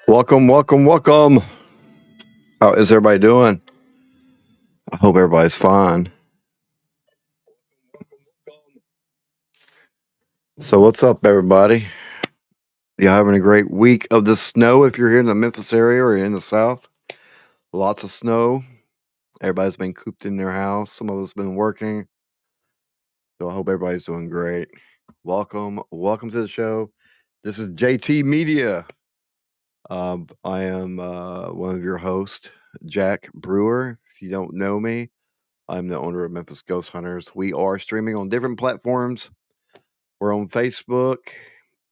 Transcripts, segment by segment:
Welcome. How is everybody doing? I hope everybody's fine. So, what's up, everybody? You having a great week of the snow if you're here in the Memphis area or in the South? Lots of snow. Everybody's been cooped in their house. Some of us been working. So, I hope everybody's doing great. Welcome to the show. This is JT Media. I am one of your hosts, Jack Brewer. If you don't know me, I'm the owner of Memphis Ghost Hunters. We are streaming on different platforms. We're on Facebook,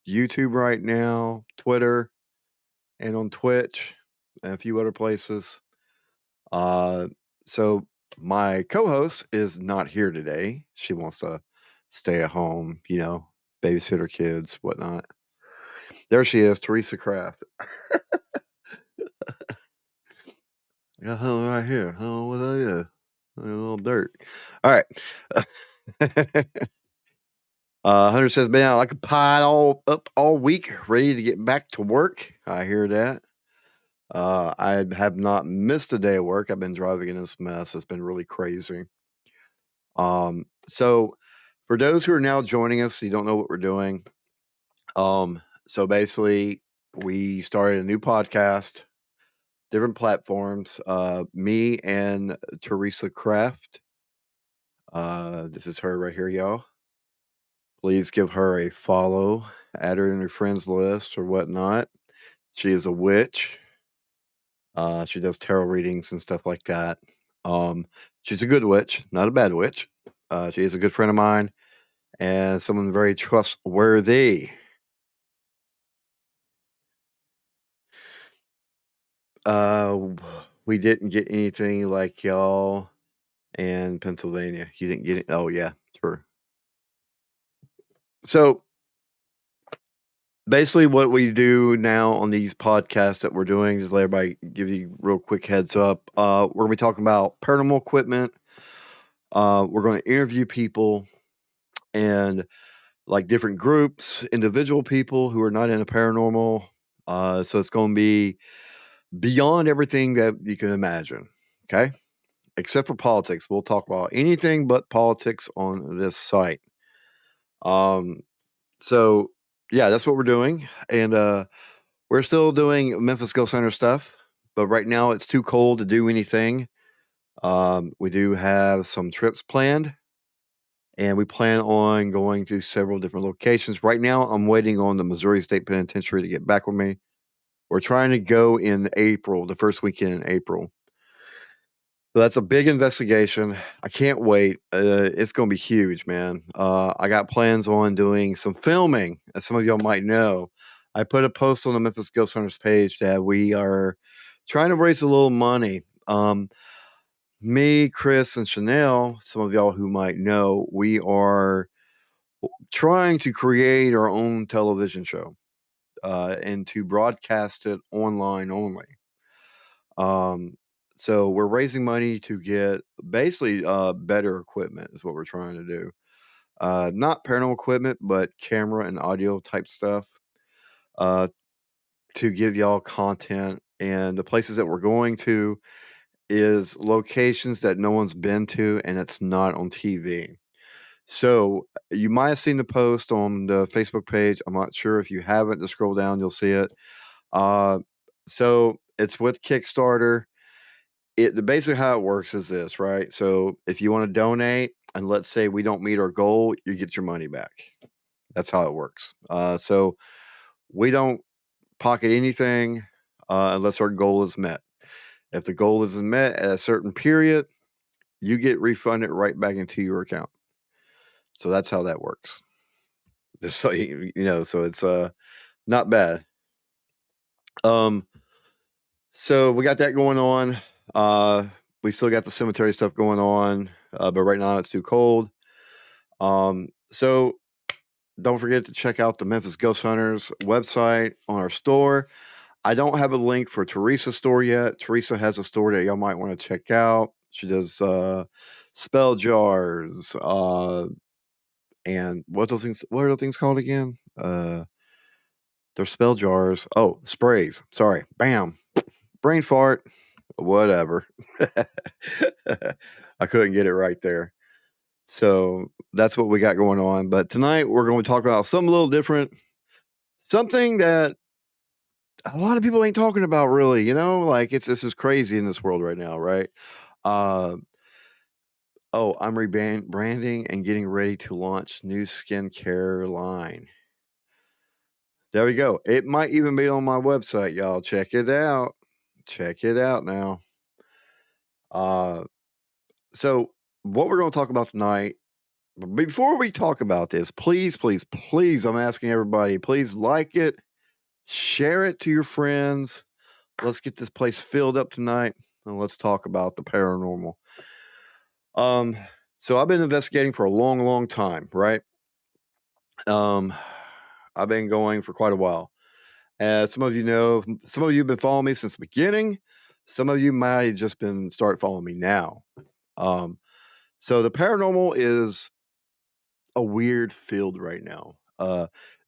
YouTube right now, Twitter, and on Twitch, and a few other places. Uh, so my co-host is not here today. She wants to stay at home, babysit her kids, whatnot. There she is, Teresa Kraft. Got her right here. Oh, what are you? A little dirt. All right. Hunter says, "Man, I like a pie all up all week, ready to get back to work." I hear that. I have not missed a day of work. I've been driving in this mess. It's been really crazy. So for those who are now joining us, you don't know what we're doing. So basically, we started a new podcast, different platforms. Me and Teresa Kraft. This is her right here, y'all. Please give her a follow, add her in your friends list or whatnot. She is a witch. She does tarot readings and stuff like that. She's a good witch, not a bad witch. She is a good friend of mine and someone very trustworthy. Uh, we didn't get anything like y'all in Pennsylvania. You didn't get it. Oh yeah, true. So basically, what we do now on these podcasts that we're doing, just let everybody give you real quick heads up. We're gonna be talking about paranormal equipment. We're going to interview people and like different groups, individual people who are not in the paranormal. So it's going to be beyond everything that you can imagine. Okay. Except for politics. We'll talk about anything but politics on this site. Um, so yeah, that's what we're doing. And we're still doing Memphis Ghost Center stuff, but right now it's too cold to do anything. We do have some trips planned and we plan on going to several different locations. Right now, I'm waiting on the Missouri State Penitentiary to get back with me. We're trying to go in April, the first weekend in April. So that's a big investigation. I can't wait. It's going to be huge, man. I got plans on doing some filming, as some of y'all might know. I put a post on the Memphis Ghost Hunters page that we are trying to raise a little money. Me, Chris, and Chanel, some of y'all who might know, we are trying to create our own television show and to broadcast it online only. So we're raising money to get basically better equipment is what we're trying to do. Not paranormal equipment, but camera and audio type stuff uh, to give y'all content. And the places that we're going to is locations that no one's been to and it's not on TV. So you might have seen the post on the Facebook page. I'm not sure if you haven't. Just scroll down, you'll see it. Uh, so it's with Kickstarter. Basically how it works is this, right? So if you want to donate, and let's say we don't meet our goal, you get your money back. That's how it works. So we don't pocket anything unless our goal is met. If the goal isn't met at a certain period, you get refunded right back into your account. So that's how that works. Just so so it's not bad. So we got that going on. We still got the cemetery stuff going on, but right now it's too cold. So don't forget to check out the Memphis Ghost Hunters website on our store. I don't have a link for Teresa's store yet. Teresa has a store that y'all might want to check out. She does spell jars, and what are those things called again? They're spell jars. Oh, sprays. Sorry. Bam. Brain fart. whatever. I couldn't get it right there. So that's what we got going on. But tonight we're going to talk about something a little different, something that a lot of people ain't talking about really, like this is crazy in this world right now, right? Uh, I'm rebranding and getting ready to launch new skincare line. There we go. It might even be on my website, y'all. Check it out. Check it out now. Uh, so what we're going to talk about tonight. But before we talk about this, please, please, please, I'm asking everybody, please like it, share it to your friends. Let's get this place filled up tonight, and let's talk about the paranormal. So I've been investigating for a long, long time, right? I've been going for quite a while. As some of you know, some of you have been following me since the beginning. Some of you might have just been start following me now. So the paranormal is a weird field right now.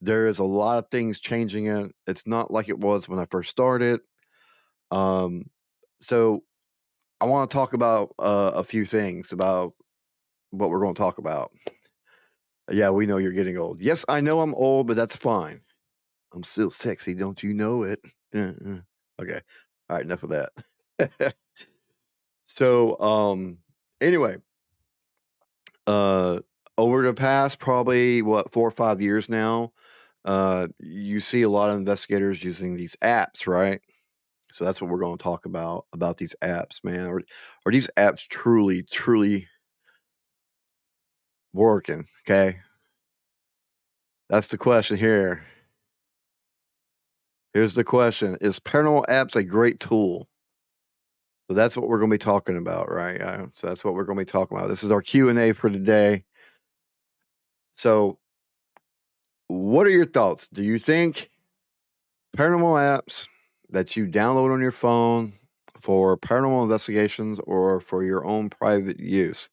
There is a lot of things changing it. It's not like it was when I first started. So I want to talk about a few things about what we're going to talk about. Yeah, we know you're getting old. Yes, I know I'm old, but that's fine. I'm still sexy, don't you know it? Okay. All right, enough of that. So, anyway, over the past probably 4 or 5 years now, you see a lot of investigators using these apps, right? So that's what we're going to talk about these apps, man. Are these apps truly, truly working? Okay, that's the question here. Here's the question: is paranormal apps a great tool? So that's what we're going to be talking about, right? So that's what we're going to be talking about. This is our Q&A for today. So, what are your thoughts? Do you think paranormal apps that you download on your phone for paranormal investigations or for your own private use,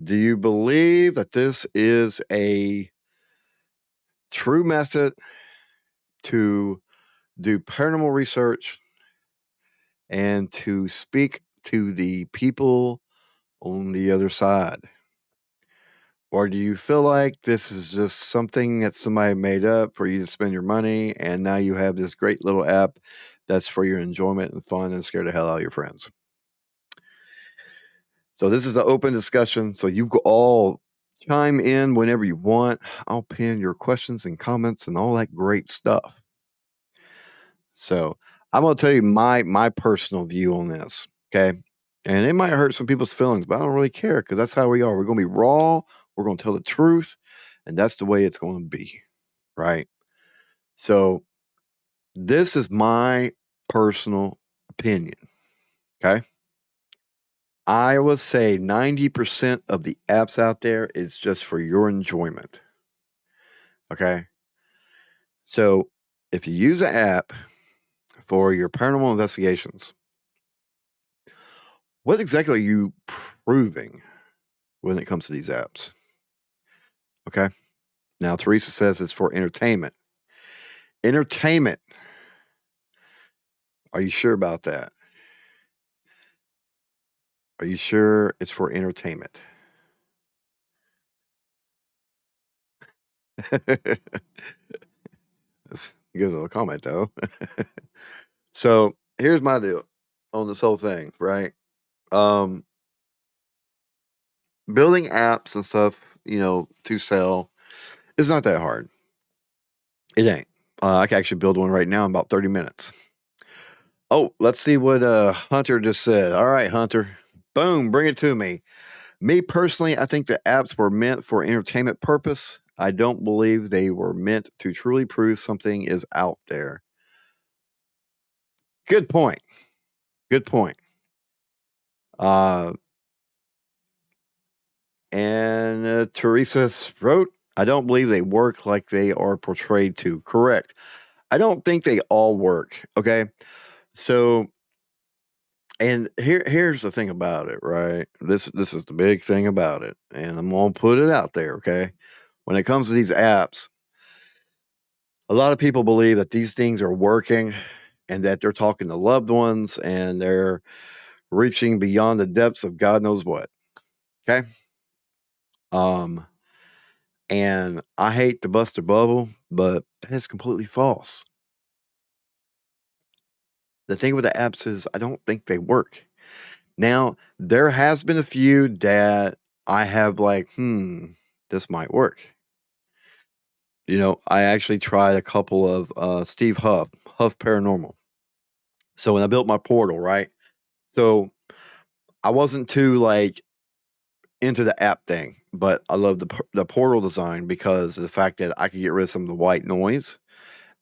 do you believe that this is a true method to do paranormal research and to speak to the people on the other side? Or do you feel like this is just something that somebody made up for you to spend your money, and now you have this great little app that's for your enjoyment and fun and scare the hell out of your friends? So this is an open discussion, so you all chime in whenever you want. I'll pin your questions and comments and all that great stuff. So I'm going to tell you my personal view on this, okay? And it might hurt some people's feelings, but I don't really care because that's how we are. We're going to be raw. We're going to tell the truth, and that's the way it's going to be, right? So this is my personal opinion, okay? I would say 90% of the apps out there is just for your enjoyment, okay? So if you use an app for your paranormal investigations, what exactly are you proving when it comes to these apps? Okay. Now, Teresa says it's for entertainment. Entertainment. Are you sure about that? Are you sure it's for entertainment? That's a good little comment, though. So here's my deal on this whole thing, right? Um, Building apps and stuff, to sell is not that hard. It ain't. I can actually build one right now in about 30 minutes. Oh, let's see what Hunter just said. All right, Hunter. Boom, bring it to me. Me personally, I think the apps were meant for entertainment purpose. I don't believe they were meant to truly prove something is out there. Good point. Good point. Uh, and Teresa wrote, I don't believe they work like they are portrayed to. Correct. I don't think they all work. Okay. So, and here's the thing about it, right? This is the big thing about it, and I'm gonna put it out there, okay? When it comes to these apps, a lot of people believe that these things are working and that they're talking to loved ones and they're reaching beyond the depths of God knows what. Okay. Um, and I hate to bust a bubble, but that is completely false. The thing with the apps is I don't think they work. Now, there has been a few that I have like, this might work. I actually tried a couple of Steve Huff Paranormal. So when I built my portal, right? So I wasn't too like into the app thing, but I love the portal design because of the fact that I could get rid of some of the white noise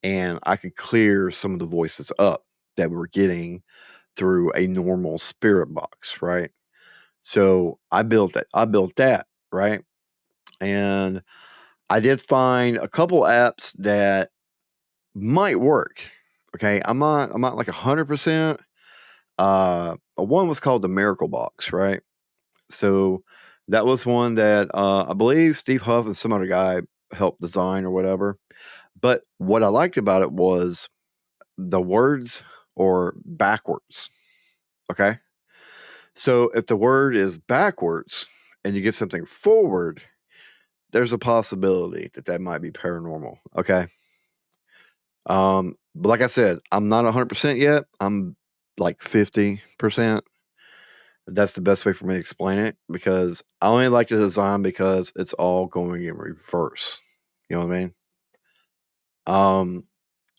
and I could clear some of the voices up that we're getting through a normal spirit box, right? So I built that. Right? And I did find a couple apps that might work. Okay, I'm not like 100%. One was called the Miracle Box, right? So that was one that I believe Steve Huff and some other guy helped design or whatever. But what I liked about it was the words or backwards. Okay. So if the word is backwards and you get something forward, there's a possibility that that might be paranormal. Okay. But like I said, I'm not 100% yet. I'm like 50%. That's the best way for me to explain it because I only like the design because it's all going in reverse. You know what I mean? Um,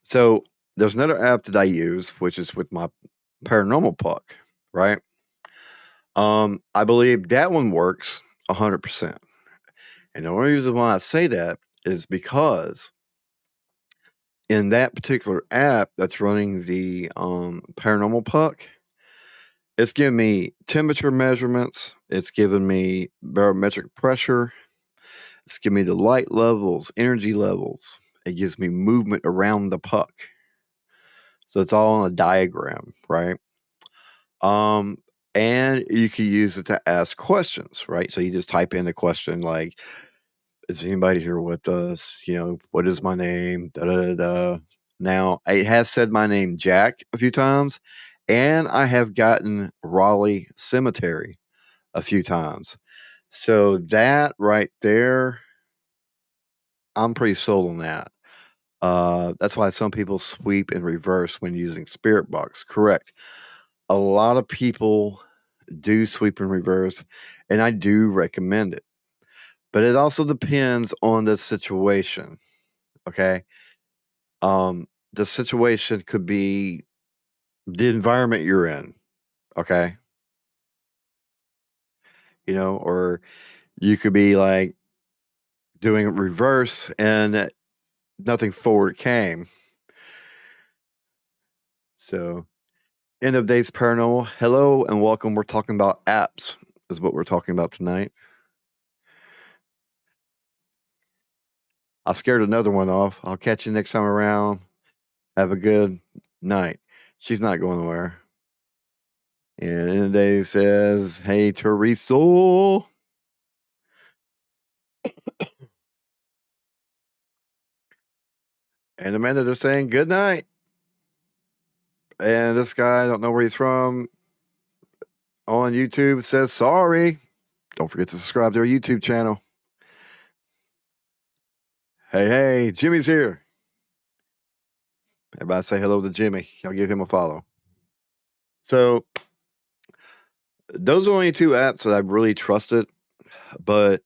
so there's another app that I use, which is with my paranormal puck, right? I believe that one works 100%. And the only reason why I say that is because in that particular app that's running the paranormal puck, it's giving me temperature measurements. It's giving me barometric pressure. It's giving me the light levels, energy levels. It gives me movement around the puck. So it's all on a diagram, right? Um, and you can use it to ask questions, right? So you just type in a question like, "Is anybody here with us? What is my name?" Da da da. Da. Now it has said my name, Jack, a few times, and I have gotten Raleigh Cemetery a few times. So that right there, I'm pretty sold on that. That's why some people sweep in reverse when using Spirit Box. Correct. A lot of people do sweep in reverse, and I do recommend it. But it also depends on the situation. Okay. The situation could be the environment you're in. Okay. Or you could be like doing it reverse and nothing forward came. So, end of days paranormal. Hello and welcome. We're talking about apps, is what we're talking about tonight. I scared another one off. I'll catch you next time around. Have a good night. She's not going anywhere. And end of day says, "Hey, Teresa." And Amanda, they're saying good night. And this guy, I don't know where he's from, on YouTube says sorry. Don't forget to subscribe to our YouTube channel. Hey, Jimmy's here. Everybody say hello to Jimmy. Y'all give him a follow. So, those are only two apps that I've really trusted. But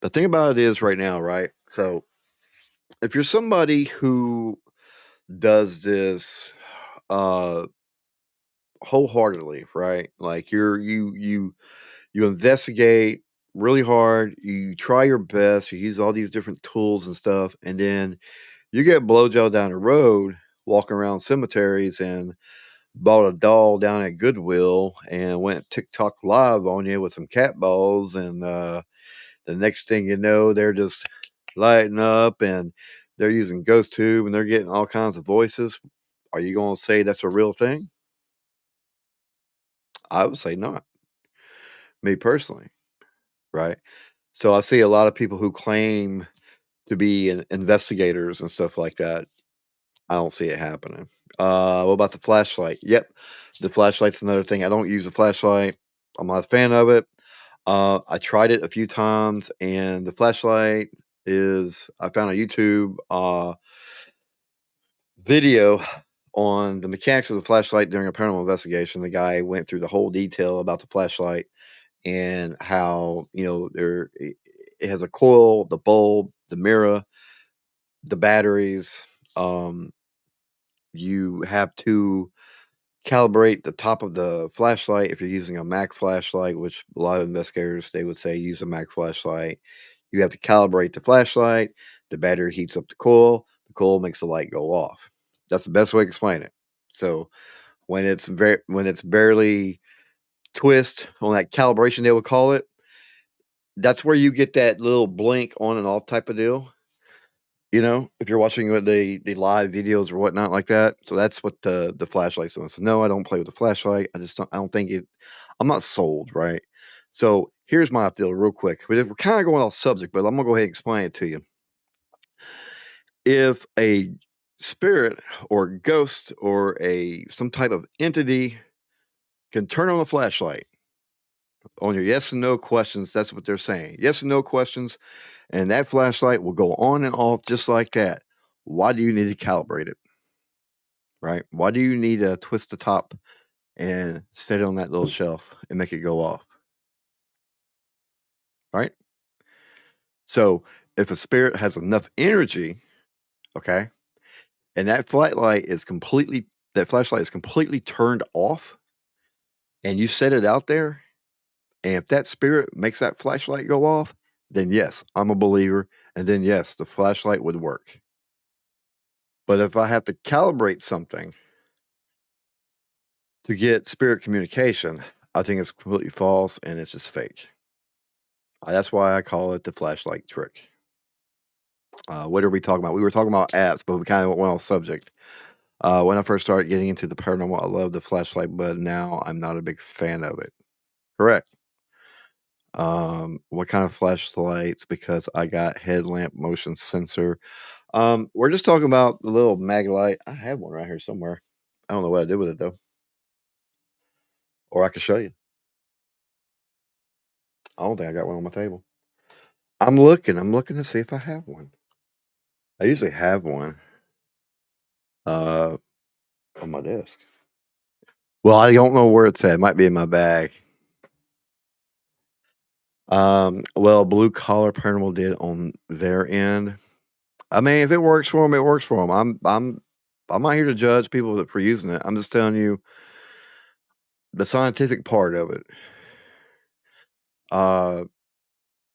the thing about it is right now, right? So, if you're somebody who does this uh wholeheartedly, right? Like you investigate really hard, you try your best, you use all these different tools and stuff, and then you get blowjob down the road, walking around cemeteries and bought a doll down at Goodwill and went TikTok live on you with some cat balls, and the next thing you know, they're just lighting up and they're using ghost tube and they're getting all kinds of voices. Are you going to say that's a real thing? I would say not. Me personally, right? So I see a lot of people who claim to be investigators and stuff like that. I don't see it happening. What about the flashlight? Yep, the flashlight's another thing. I don't use a flashlight. I'm not a fan of it. I tried it a few times, and the flashlight is I found a YouTube video on the mechanics of the flashlight during a paranormal investigation. The guy went through the whole detail about the flashlight and how it has a coil, the bulb, the mirror, the batteries. Um, you have to calibrate the top of the flashlight if you're using a Mac flashlight, which a lot of investigators they would say use a Mac flashlight. You have to calibrate the flashlight. The battery heats up the coil. The coil makes the light go off. That's the best way to explain it. So when it's barely twist on that calibration, they would call it. That's where you get that little blink on and off type of deal. If you're watching the live videos or whatnot like that. So that's what the flashlight's doing. So no, I don't play with the flashlight. I don't think it. I'm not sold, right? So here's my deal, real quick. We're kind of going off subject, but I'm gonna go ahead and explain it to you. If a spirit or ghost or some type of entity can turn on a flashlight on your yes and no questions, that's what they're saying. Yes and no questions, and that flashlight will go on and off just like that. Why do you need to calibrate it? Right? Why do you need to twist the top and set it on that little shelf and make it go off? Right? So if a spirit has enough energy, okay, and that flashlight is completely turned off, and you set it out there, and if that spirit makes that flashlight go off, then yes, I'm a believer, and then yes, the flashlight would work. But if I have to calibrate something to get spirit communication, I think it's completely false and it's just fake. That's why I call it the flashlight trick. What are we talking about? We were talking about apps, but we kind of went off subject. When I first started getting into the paranormal, I loved the flashlight, but now I'm not a big fan of it. Correct. What kind of flashlights? Because I got headlamp motion sensor. We're just talking about the little mag light. I have one right here somewhere. I don't know what I did with it though, or I could show you. I don't think I got one on my table. I'm looking. I'm looking to see if I have one. I usually have one uh, on my desk. Well, I don't know where it's at. It might be in my bag. Well, Blue Collar Paranormal did on their end. I mean, if it works for them, it works for them. I'm not here to judge people for using it. I'm just telling you the scientific part of it. Uh,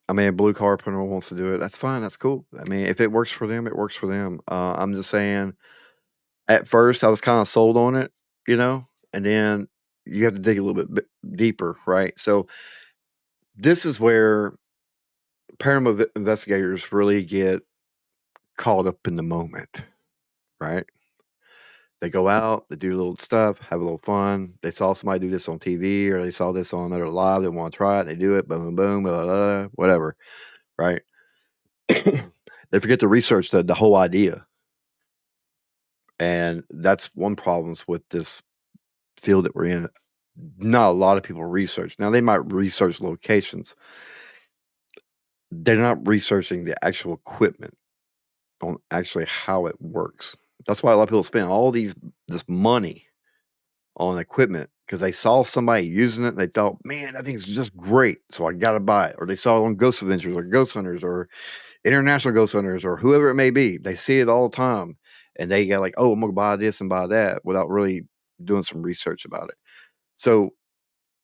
I mean, Blue Collar Paranormal wants to do it. That's fine. That's cool. I mean, if it works for them, it works for them. I'm just saying. At first, I was kind of sold on it, and then you have to dig a little bit deeper, right? So this is where paranormal investigators really get caught up in the moment, right? They go out, they do a little stuff, have a little fun. They saw somebody do this on TV or they saw this on another live. They want to try it. They do it. Boom, boom, boom, blah, blah, blah, whatever, right? They forget to research the whole idea. And that's one problems with this field that we're in. Not a lot of people research. Now they might research locations. They're not researching the actual equipment on actually how it works. That's why a lot of people spend all this money on equipment because they saw somebody using it and they thought, man, that thing's just great. So I gotta buy it. Or they saw it on Ghost Adventures or Ghost Hunters or International Ghost Hunters or whoever it may be. They see it all the time and they get like, oh, I'm gonna buy this and buy that without really doing some research about it. So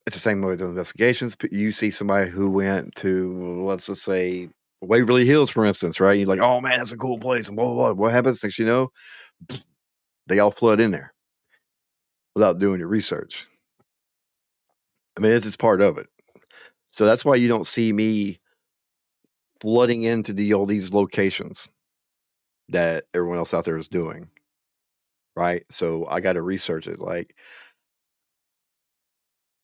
it's the same way with investigations. You see somebody who went to, let's just say, Waverly Hills, for instance, right? You're like, oh man, that's a cool place. And blah, blah, blah. What happens? Next you know, they all flood in there without doing your research. I mean, it's just part of it. So that's why you don't see me flooding into all these locations that everyone else out there is doing. Right. So I got to research it. Like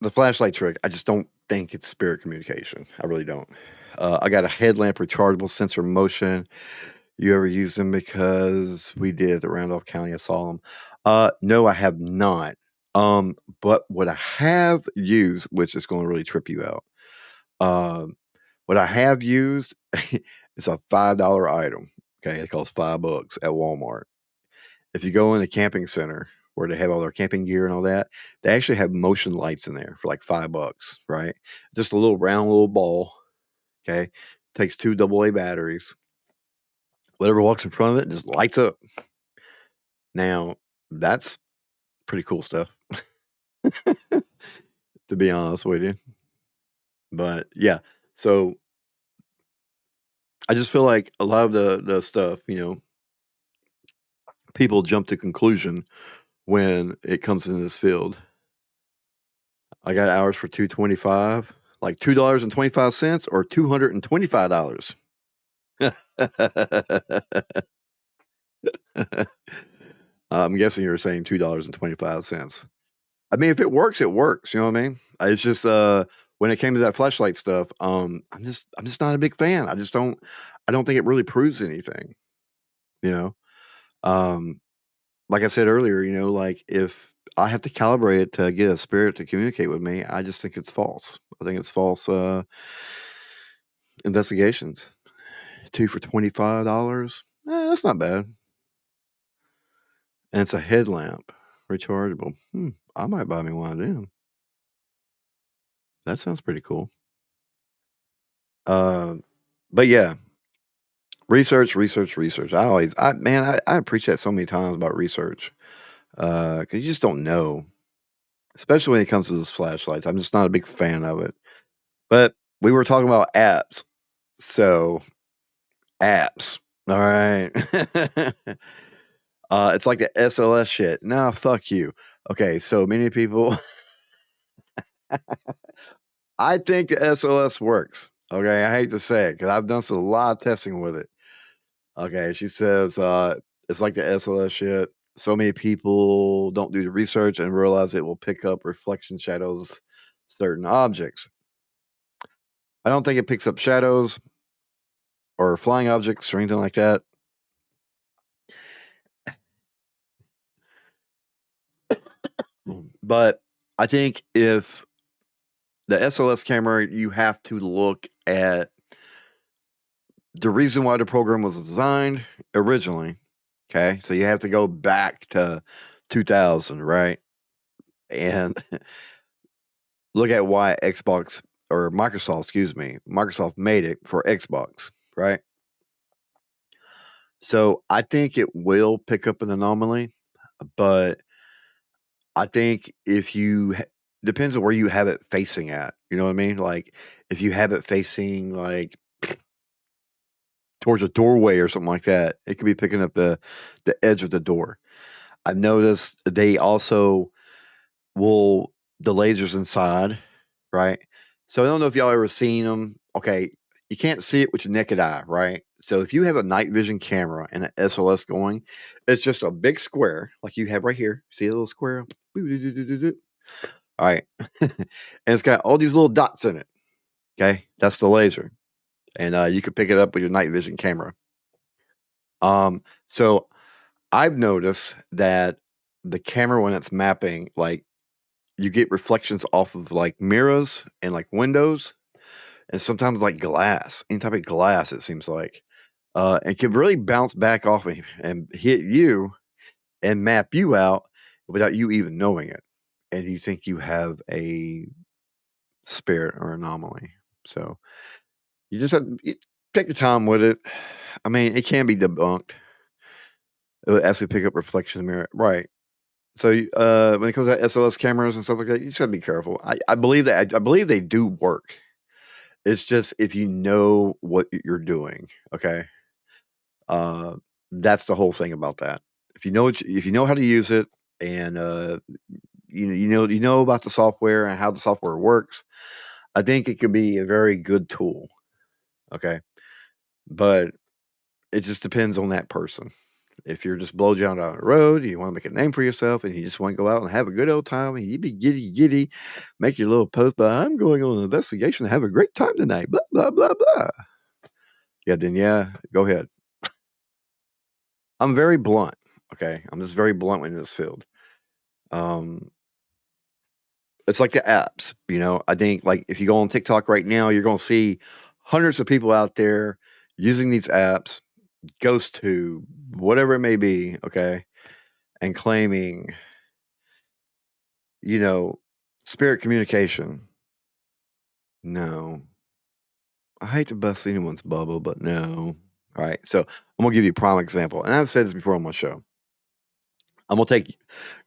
the flashlight trick, I just don't think it's spirit communication. I really don't. I got a headlamp rechargeable sensor motion. You ever use them? Because we did at Randolph County. I saw them. No, I have not. But what I have used, which is going to really trip you out, um, what I have used is a $5 item. Okay, it costs $5 at Walmart. If you go in the camping center where they have all their camping gear and all that, they actually have motion lights in there for like $5, right? Just a little round little ball. Okay, takes two AA batteries. Whatever walks in front of it just lights up. Now, that's pretty cool stuff, to be honest with you. But yeah, so I just feel like a lot of the stuff, people jump to conclusion when it comes in this field. I got hours for 225, like $2.25 or $225. I'm guessing you're saying $2.25. I mean, if it works, it works. You know what I mean? It's just when it came to that flashlight stuff, I'm just not a big fan. I don't think it really proves anything. You know, um, like I said earlier, like if I have to calibrate it to get a spirit to communicate with me, I just think it's false. I think it's false investigations. Two for $25. That's not bad. And it's a headlamp, rechargeable. I might buy me one of them. That sounds pretty cool. Uh, but yeah, research, research, research. I preach that so many times about research because you just don't know, especially when it comes to those flashlights. I'm just not a big fan of it. But we were talking about apps, so apps. All right, it's like the SLS shit. Nah, fuck you. Okay, so many people. I think the SLS works. Okay, I hate to say it because I've done a lot of testing with it. Okay, she says it's like the SLS shit. So many people don't do the research and realize it will pick up reflection shadows, certain objects. I don't think it picks up shadows or flying objects or anything like that. But I think if the SLS camera, you have to look at the reason why the program was designed originally. Okay, so you have to go back to 2000, right? And look at why Xbox or Microsoft, excuse me, Microsoft made it for Xbox, right? So I think it will pick up an anomaly, but I think if you depends on where you have it facing at. You know what I mean? Like if you have it facing like towards a doorway or something like that, it could be picking up the edge of the door. I've noticed they also will the lasers inside, right? So I don't know if y'all ever seen them. Okay, you can't see it with your naked eye, right? So if you have a night vision camera and an SLS going, it's just a big square like you have right here. See a little square? All right, and it's got all these little dots in it. Okay, that's the laser, and you can pick it up with your night vision camera. So I've noticed that the camera when it's mapping, like you get reflections off of like mirrors and like windows and sometimes like glass, any type of glass, it seems like. And can really bounce back off and hit you and map you out without you even knowing it. And you think you have a spirit or anomaly. So you just have you take your time with it. I mean, it can be debunked. It will actually pick up reflection in the mirror. Right. So when it comes to SLS cameras and stuff like that, you just gotta be careful. I believe that I believe they do work. It's just if you know what you're doing, okay? Uh, that's the whole thing about that. If you know how to use it and you know about the software and how the software works, I think it could be a very good tool. Okay, but it just depends on that person. If you're just blow down the road, you want to make a name for yourself, and you just want to go out and have a good old time, and you be giddy giddy, make your little post. But I'm going on an investigation to have a great time tonight. Blah blah blah blah. Yeah, then yeah, go ahead. I'm very blunt. Okay, I'm just very blunt in this field. Um, it's like the apps. I think like if you go on TikTok right now, you're going to see hundreds of people out there using these apps, GhostTube, whatever it may be. Okay, and claiming, you know, spirit communication. No, I hate to bust anyone's bubble, but no. All right, so I'm gonna give you a prime example, and I've said this before on my show. I'm gonna take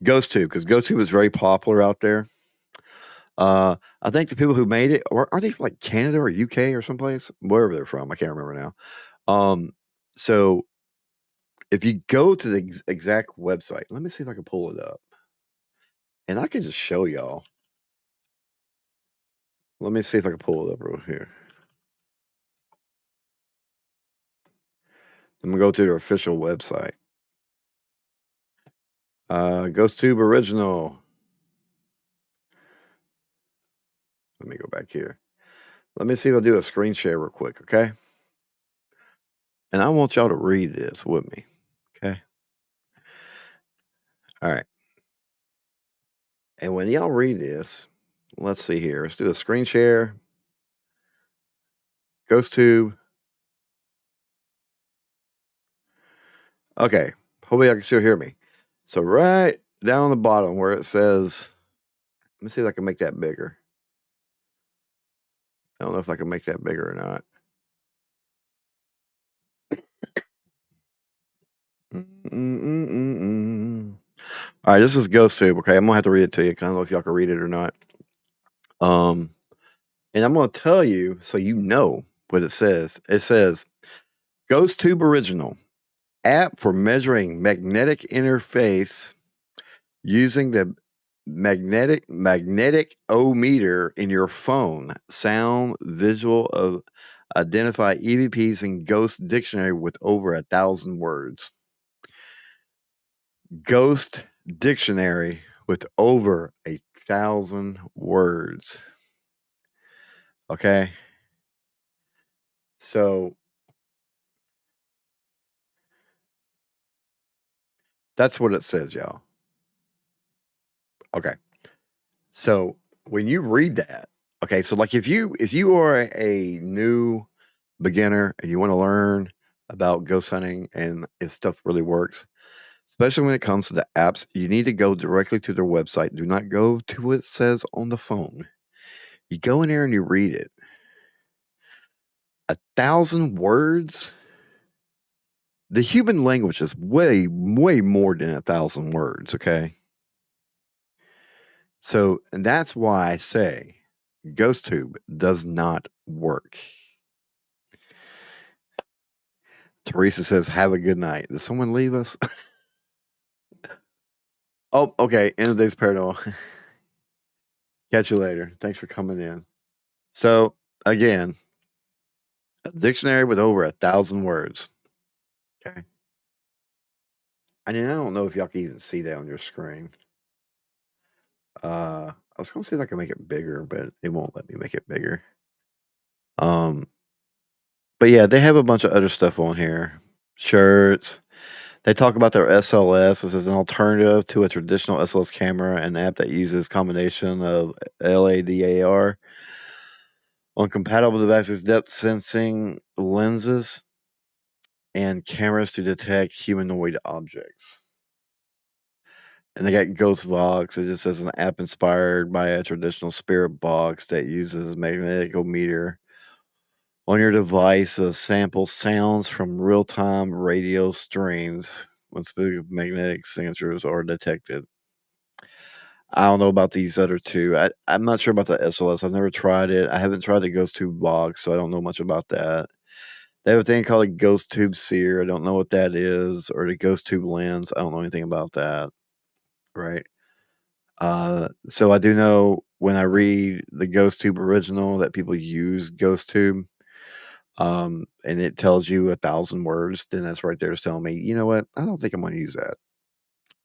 GhostTube because GhostTube is very popular out there. I think the people who made it are they from like Canada or UK or someplace, wherever they're from. I can't remember now. So if you go to the exact website, let me see if I can pull it up, and I can just show y'all. Let me see if I can pull it up real here. I'm gonna go to their official website. GhostTube original. Let me go back here. Let me see if I do a screen share real quick, okay? And I want y'all to read this with me, okay? All right. And when y'all read this, let's see here. Let's do a screen share. GhostTube. Okay. Hopefully, I can still hear me. So, right down the bottom where it says, let me see if I can make that bigger. I don't know if I can make that bigger or not. All right, this is GhostTube. Okay, I'm gonna have to read it to you. 'Cause I don't know if y'all can read it or not. And I'm gonna tell you so you know what it says. It says GhostTube Original app for measuring magnetic interface using the magnetic o-meter in your phone, sound, visual of identify EVPs in Ghost Dictionary with over 1,000 words. Ghost Dictionary with over 1,000 words. Okay. So that's what it says, y'all. Okay. So when you read that, okay, so like if you are a new beginner and you want to learn about ghost hunting and if stuff really works, especially when it comes to the apps, you need to go directly to their website. Do not go to what it says on the phone. You go in there and you read it. 1,000 words. The human language is way, way more than 1,000 words. Okay, so and that's why I say GhostTube does not work. Teresa says, "Have a good night." Did someone leave us? Oh, okay. End of day's paranormal. Catch you later. Thanks for coming in. So again, a dictionary with over 1,000 words. Okay. I mean, I don't know if y'all can even see that on your screen. I was gonna see if I can make it bigger, but it won't let me make it bigger. Um, but yeah, they have a bunch of other stuff on here. Shirts. They talk about their SLS. This is an alternative to a traditional SLS camera, an app that uses combination of LADAR on compatible devices, depth sensing lenses, and cameras to detect humanoid objects. And they got Ghost Vox. It just says an app inspired by a traditional spirit box that uses magnetometer on your device to sample sounds from real-time radio streams when specific magnetic signatures are detected. I don't know about these other two. I'm not sure about the SLS. I've never tried it. I haven't tried the Ghost Tube box, so I don't know much about that. They have a thing called a Ghost Tube Seer. I don't know what that is, or the Ghost Tube Lens. I don't know anything about that. Right. So I do know when I read the Ghost Tube original that people use Ghost Tube, and it tells you 1,000 words, then that's right there is telling me, you know what? I don't think I'm going to use that.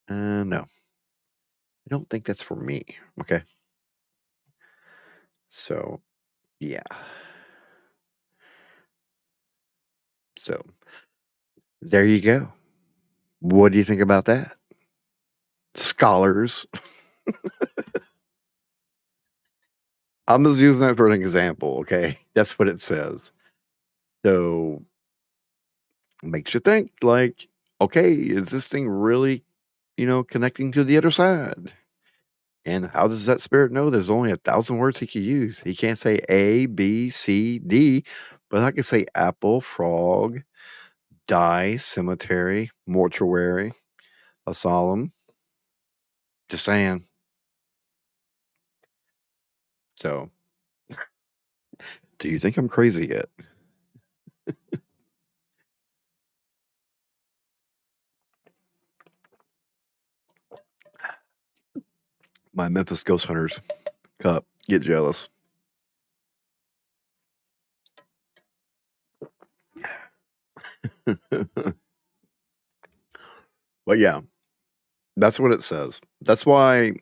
No, I don't think that's for me. Okay. So yeah. So there you go. What do you think about that? Scholars. I'm just using that for an example, okay? That's what it says. So makes you think like, okay, is this thing really, connecting to the other side? And how does that spirit know there's only 1,000 words he could use? He can't say A, B, C, D, but I can say apple, frog, die, cemetery, mortuary, asylum. Just saying. So, do you think I'm crazy yet? My Memphis Ghost Hunters cup. Get jealous. But yeah, that's what it says. That's why,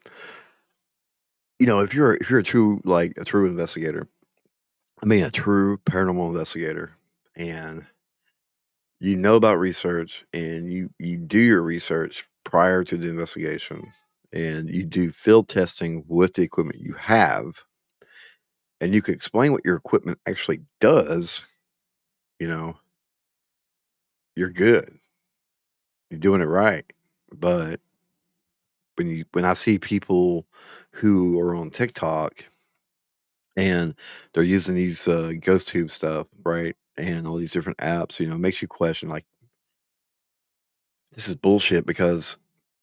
if you're a true a true investigator, I mean a true paranormal investigator, and you know about research and you do your research prior to the investigation and you do field testing with the equipment you have and you can explain what your equipment actually does, you know, you're good. You're doing it right. But when I see people who are on TikTok and they're using these ghost tube stuff, right? And all these different apps, it makes you question like this is bullshit because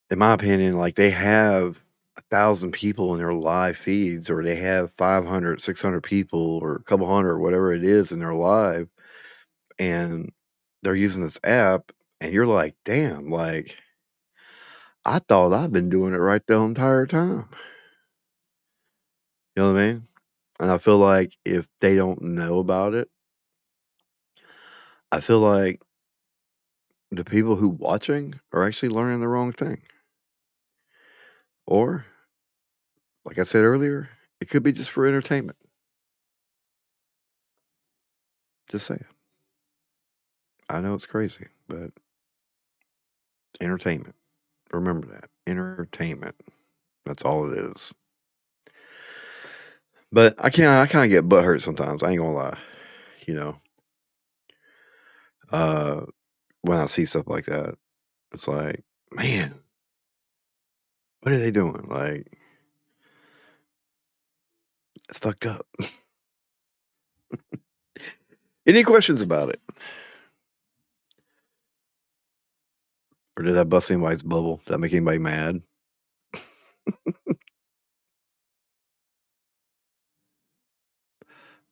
in my opinion, like they have 1,000 people in their live feeds, or they have 500, 600 people, or a couple hundred, whatever it is in their live, and they're using this app, and you're like, damn, like I thought I've been doing it right the entire time. You know what I mean? And I feel like if they don't know about it, I feel like the people who watching are actually learning the wrong thing. Or, like I said earlier, it could be just for entertainment. Just saying. I know it's crazy, but entertainment. Remember that. Entertainment. That's all it is. But I kinda get butthurt sometimes, I ain't gonna lie. You know? Uh when I see stuff like that. It's like, man, what are they doing? Like, it's fucked up. Any questions about it? Or did I bust anybody's bubble? Did that make anybody mad?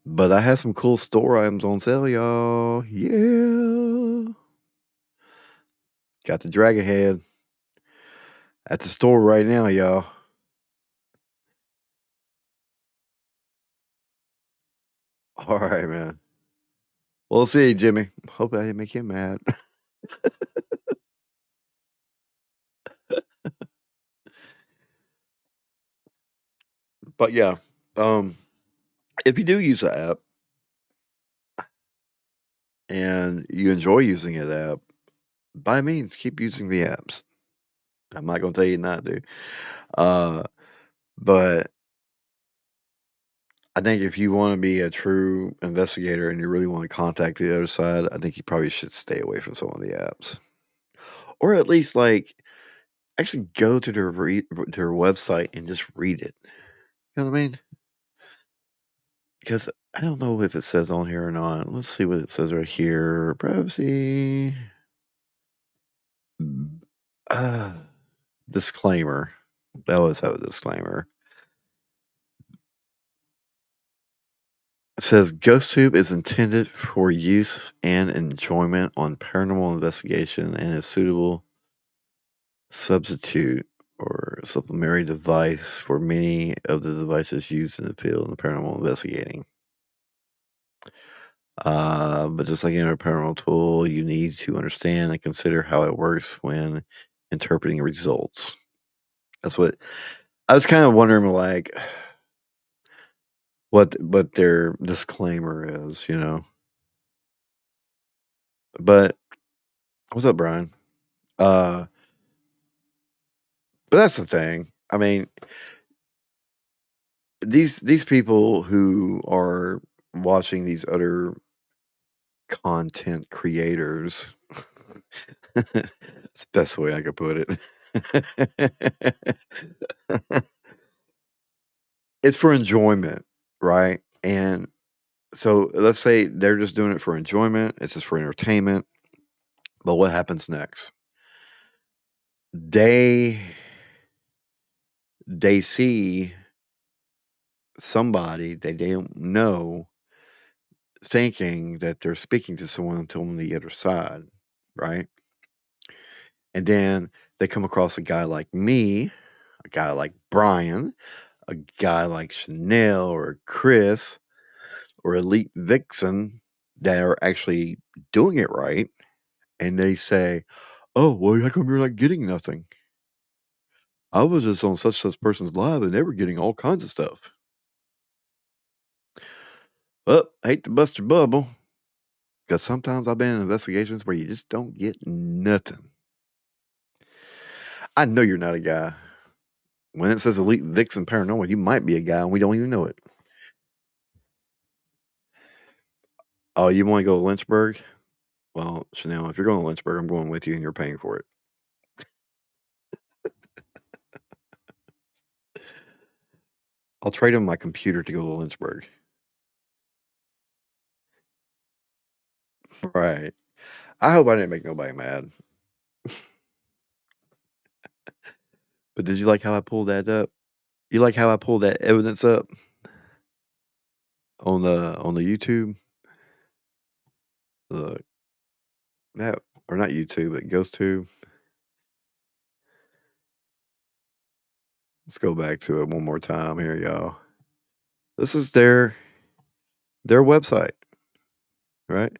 But I have some cool store items on sale, y'all. Yeah. Got the dragon head at the store right now, y'all. All right, man. We'll see, Jimmy. Hope I didn't make him mad. But yeah, um, if you do use the app and you enjoy using the app, by means, keep using the apps. I'm not gonna tell you not to. Uh, but I think if you want to be a true investigator and you really want to contact the other side, I think you probably should stay away from some of the apps, or at least actually go to their website and just read it. You know what I mean? Because I don't know if it says on here or not. Let's see what it says right here. Privacy. Uh, disclaimer. They always have a disclaimer. It says GhostTube is intended for use and enjoyment on paranormal investigation and is suitable substitute or supplementary device for many of the devices used in the field of paranormal investigating. But just like any other paranormal tool, you need to understand and consider how it works when interpreting results. That's what I was kind of wondering, like what their disclaimer is. But what's up, Brian? But that's the thing. I mean, these people who are watching these other content creators, it's the best way I could put it. It's for enjoyment, right? And so let's say they're just doing it for enjoyment, it's just for entertainment. But what happens next? They they see somebody they don't know thinking that they're speaking to someone on the other side, right? And then they come across a guy like me, a guy like Brian, a guy like Chanel or Chris or Elite Vixen that are actually doing it right. And they say, "Oh, well, how come you're not getting nothing? I was just on such person's live and they were getting all kinds of stuff." Well, hate to bust your bubble, because sometimes I've been in investigations where you just don't get nothing. I know you're not a guy. When it says Elite Vixen Paranormal, you might be a guy and we don't even know it. Oh, you want to go to Lynchburg? Well, Chanel, if you're going to Lynchburg, I'm going with you and you're paying for it. I'll trade in my computer to go to Lynchburg. Right. I hope I didn't make nobody mad. But did you like how I pulled that up? You like how I pulled that evidence up on the YouTube? Look, that or not YouTube, but GhostTube. Let's go back to it one more time here, y'all. This is their website, right?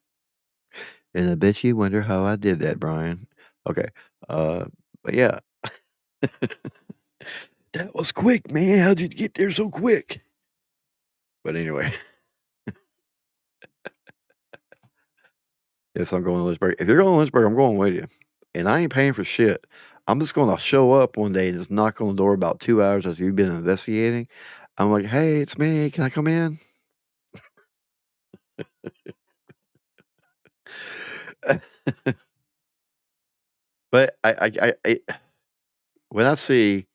And I bet you wonder how I did that, Brian. Okay. But yeah. That was quick, man. How'd you get there so quick? But anyway, yes, I'm going to Lynchburg. If you're going to Lynchburg, I'm going with you. And I ain't paying for shit. I'm just going to show up one day and just knock on the door about 2 hours after you've been investigating. I'm like, "Hey, it's me. Can I come in?" But I when I see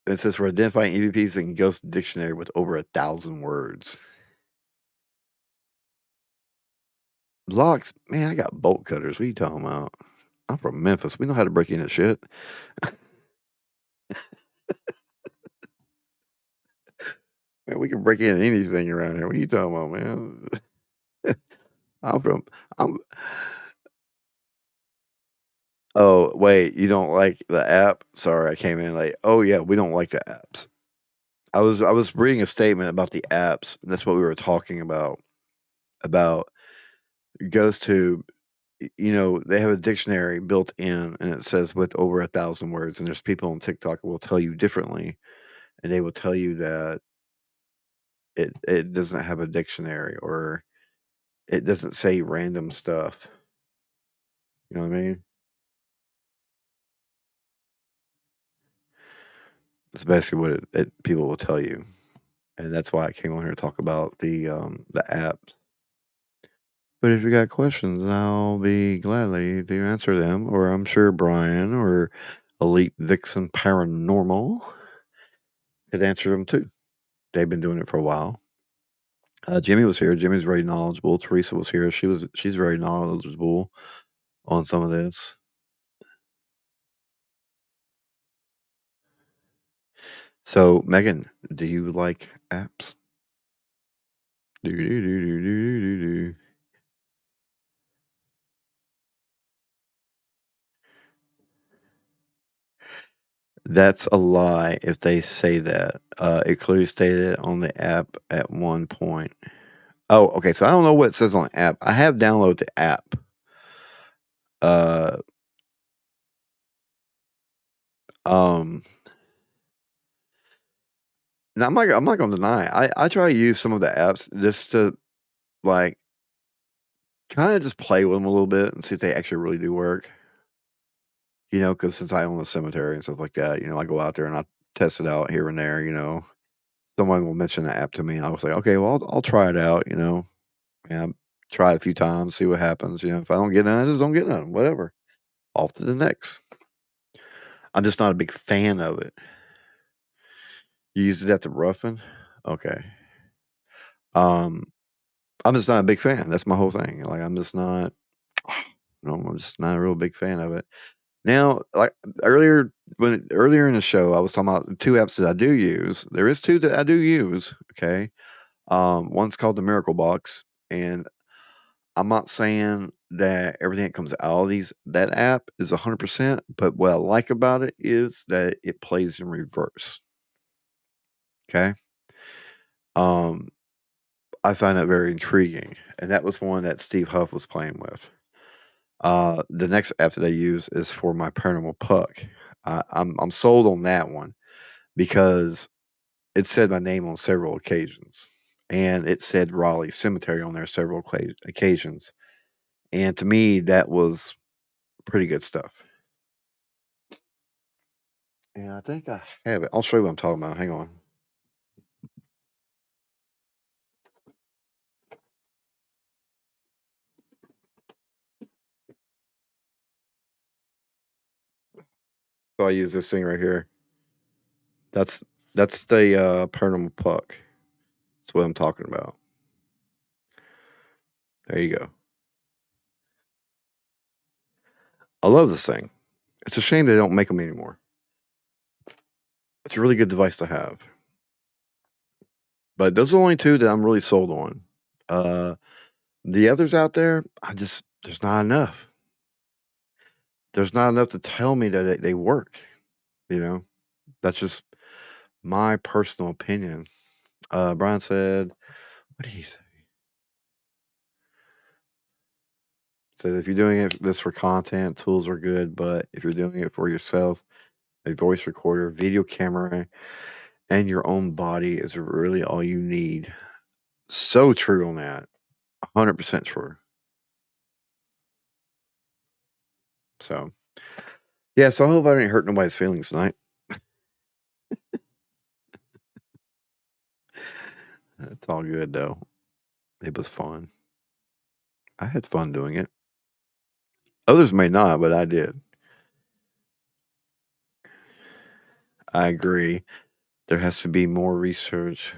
it says for identifying EVPs in Ghost Dictionary with over 1,000 words. Locks, man, I got bolt cutters. What are you talking about? I'm from Memphis. We know how to break into shit. Man, we can break in anything around here. What are you talking about, man? I'm from I'm Oh, wait, you don't like the app? Sorry, I came in late. Oh yeah, we don't like the apps. I was reading a statement about the apps, and that's what we were talking about GhostTube. You know, they have a dictionary built in, and it says with over 1,000 words. And there's people on TikTok who will tell you differently, and they will tell you that it doesn't have a dictionary or it doesn't say random stuff. You know what I mean? That's basically what people will tell you, and that's why I came on here to talk about the apps. But if you got questions, I'll be gladly to answer them, or I'm sure Brian or Elite Vixen Paranormal could answer them too. They've been doing it for a while. Jimmy was here. Jimmy's very knowledgeable. Teresa was here. She's very knowledgeable on some of this. So, Megan, do you like apps? Do do do do do do do. That's a lie if they say that. It clearly stated on the app at one point. Oh, okay. So I don't know what it says on the app. I have downloaded the app. Uh, um, now I'm not gonna deny. I try to use some of the apps just to like kind of just play with them a little bit and see if they actually really do work. Because since I own a cemetery and stuff like that, I go out there and I test it out here and there. Someone will mention the app to me, and I was like, "Okay, well, I'll try it out. And try it a few times, see what happens. If I don't get none, I just don't get none, whatever. Off to the next. I'm just not a big fan of it. You use it at the roughen? Okay. Um, I'm just not a big fan. That's my whole thing. Like, I'm just not I'm just not a real big fan of it. Now, like, earlier in the show, I was talking about the 2 apps that I do use. There is 2 that I do use, okay? One's called the Miracle Box, and I'm not saying that everything that comes out of that app is 100%, but what I like about it is that it plays in reverse, okay? Um, I find that very intriguing, and that was one that Steve Huff was playing with. The next app that I use is for my Paranormal Puck. I'm sold on that one because it said my name on several occasions, and it said Raleigh Cemetery on there several occasions, and to me, that was pretty good stuff. And I think I have it. I'll show you what I'm talking about. Hang on. So I use this thing right here. That's that's the Paranormal Puck. That's what I'm talking about. There you go. I love this thing. It's a shame they don't make them anymore. It's a really good device to have. But those are the only 2 that I'm really sold on. Uh, the others out there, there's not enough. There's not enough to tell me that they work. You know, that's just my personal opinion. Brian said, what did he say? Said if you're doing this for content, tools are good, but if you're doing it for yourself, a voice recorder, video camera, and your own body is really all you need. So true on that. 100% true. So, yeah, so I hope I didn't hurt nobody's feelings tonight. It's all good, though. It was fun. I had fun doing it. Others may not, but I did. I agree. There has to be more research.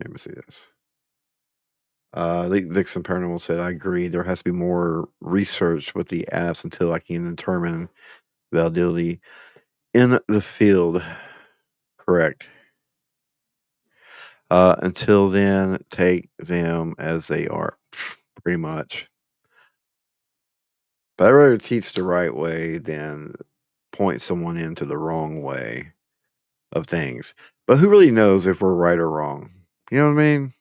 Let me see this. Vixen Paranormal said, I agree. There has to be more research with the apps until I can determine validity in the field. Correct. Until then, take them as they are. Pretty much. But I'd rather teach the right way than point someone into the wrong way of things. But who really knows if we're right or wrong? You know what I mean?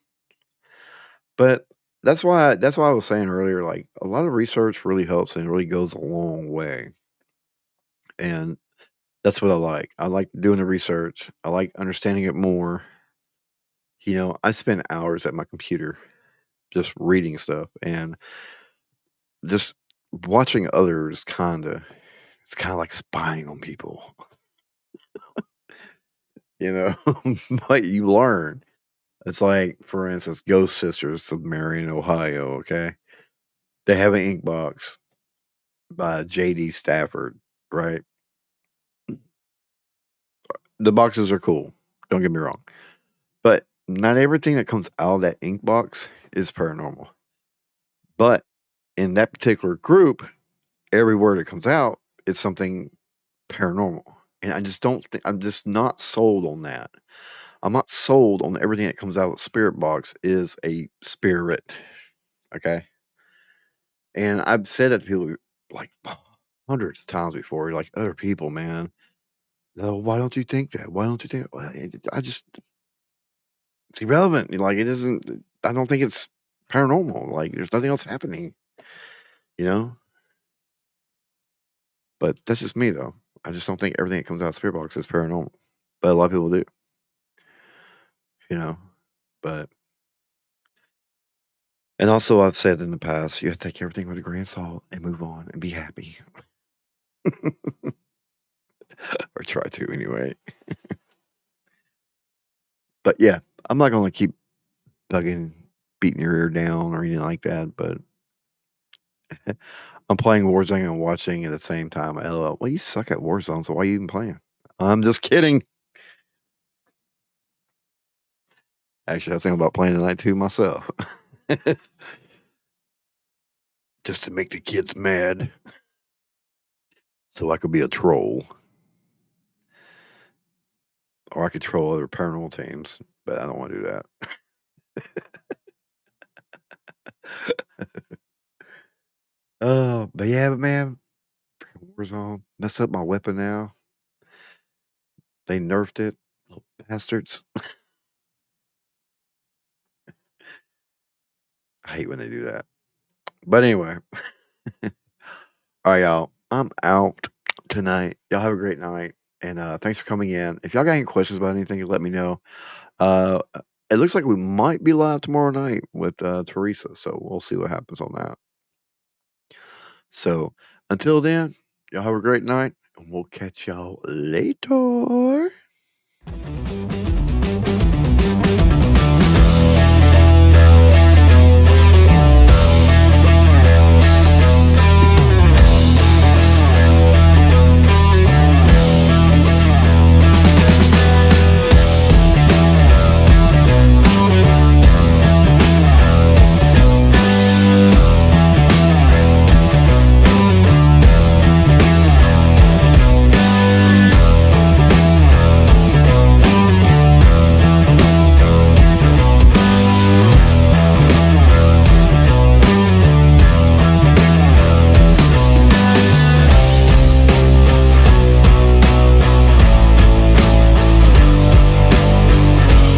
But that's why I was saying earlier, like a lot of research really helps and really goes a long way. And that's what I like. I like doing the research. I like understanding it more. I spend hours at my computer just reading stuff and just watching others it's kinda like spying on people, you know? But you learn. It's like, for instance, Ghost Sisters of Marion, Ohio, okay? They have an ink box by J.D. Stafford, right? The boxes are cool, don't get me wrong, but not everything that comes out of that ink box is paranormal. But in that particular group, every word that comes out is something paranormal, and I just don't think I'm just not sold on that. I'm not sold on everything that comes out of the spirit box is a spirit, okay? And I've said that to people, like, hundreds of times before, like, other people, man. "No, why don't you think that? Why don't you think" well, I just it's irrelevant, like, it isn't I don't think it's paranormal, like, there's nothing else happening, you know? But that's just me, though. I just don't think everything that comes out of spirit box is paranormal, but a lot of people do, you know? But and also, I've said in the past, you have to take everything with a grain of salt and move on and be happy. or try to anyway. But yeah, I'm not gonna keep bugging, beating your ear down or anything like that. But I'm playing Warzone and watching at the same time. LOL. Well, you suck at Warzone, so why are you even playing? I'm just kidding. Actually, I think about playing tonight too myself, just to make the kids mad, so I could be a troll, or I could troll other paranormal teams. But I don't want to do that. Oh, but yeah, but man, freaking Warzone messed up my weapon now. They nerfed it, little bastards. I hate when they do that. But anyway, all right, y'all. I'm out tonight. Y'all have a great night, and thanks for coming in. If y'all got any questions about anything, let me know. Uh, it looks like we might be live tomorrow night with Teresa, so we'll see what happens on that. So until then, y'all have a great night, and we'll catch y'all later.